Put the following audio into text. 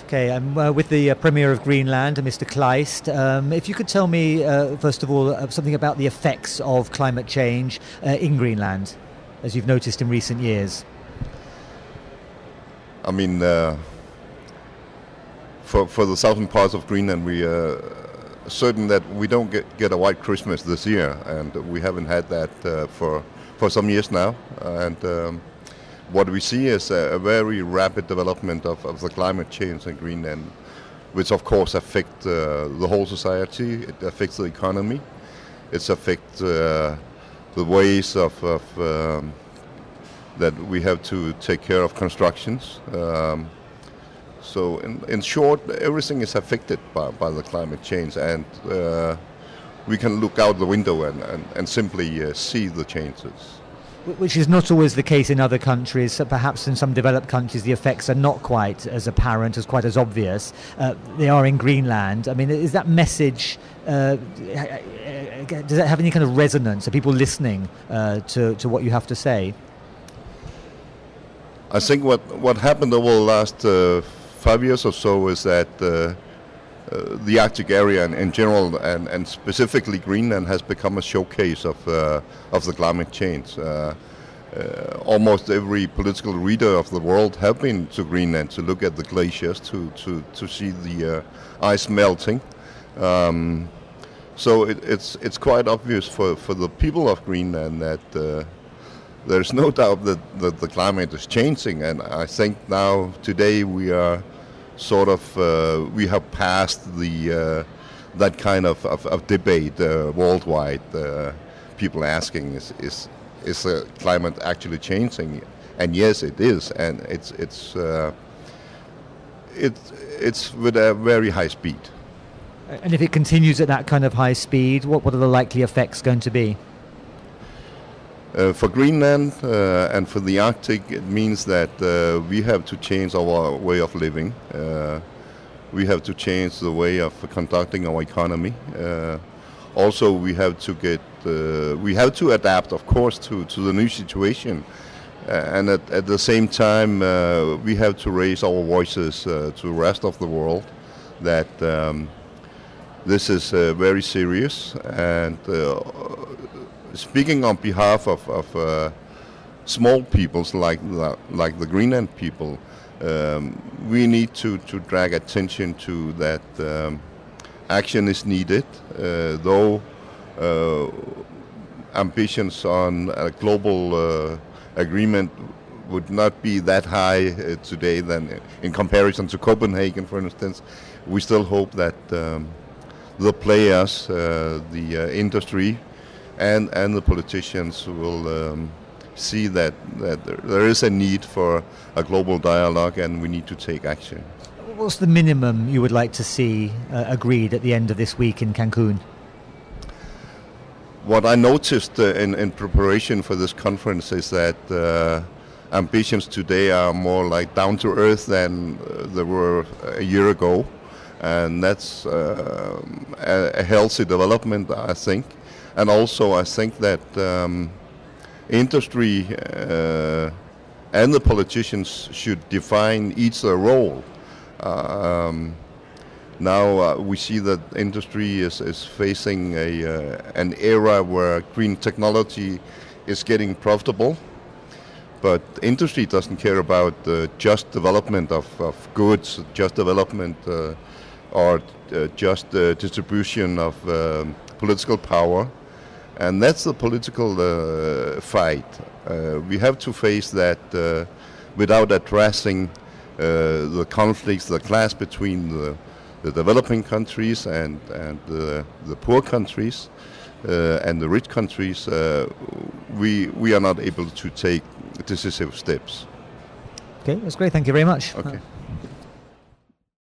Okay, I'm with the Premier of Greenland, Mr. Kleist. If you could tell me, first of all, something about the effects of climate change in Greenland, as you've noticed in recent years. I mean, for the southern parts of Greenland, we are certain that we don't get a white Christmas this year, and we haven't had that for some years now. And what we see is a very rapid development of the climate change in Greenland, which of course affects the whole society. It affects the economy. It affects the ways of that we have to take care of constructions. So in short, everything is affected by the climate change, and we can look out the window and simply see the changes. Which is not always the case in other countries. So perhaps in some developed countries the effects are not quite as apparent, quite as obvious. They are in Greenland. I mean, is that message, does that have any kind of resonance? Are people listening to what you have to say? I think what happened over the last 5 years or so is that the Arctic area in general and specifically Greenland has become a showcase of the climate change. Almost every political leader of the world have been to Greenland to look at the glaciers, to see the ice melting. So it's quite obvious for the people of Greenland that there's no doubt that the climate is changing, and I think now today we are sort of we have passed the that kind of debate worldwide. People asking is the climate actually changing? And yes, it is, and it's with a very high speed. And if it continues at that kind of high speed, what are the likely effects going to be? For Greenland and for the Arctic, it means that we have to change our way of living. We have to change the way of conducting our economy. Also, we have to adapt, of course, to the new situation. And at the same time, we have to raise our voices to the rest of the world that this is very serious. And speaking on behalf of small peoples like the Greenland people, we need to drag attention to that action is needed, though ambitions on a global agreement would not be that high today than in comparison to Copenhagen, for instance. We still hope that the players, the industry, and the politicians will see that there is a need for a global dialogue, and we need to take action. What's the minimum you would like to see agreed at the end of this week in Cancun? What I noticed in preparation for this conference is that ambitions today are more like down to earth than they were a year ago, and that's a healthy development, I think. And also, I think that industry and the politicians should define each their role. Now we see that industry is facing an era where green technology is getting profitable, but industry doesn't care about just development of goods, just development or just distribution of political power. And that's the political fight. We have to face that without addressing the conflicts, the clash between the developing countries and the poor countries and the rich countries. We are not able to take decisive steps. Okay, that's great. Thank you very much. Okay.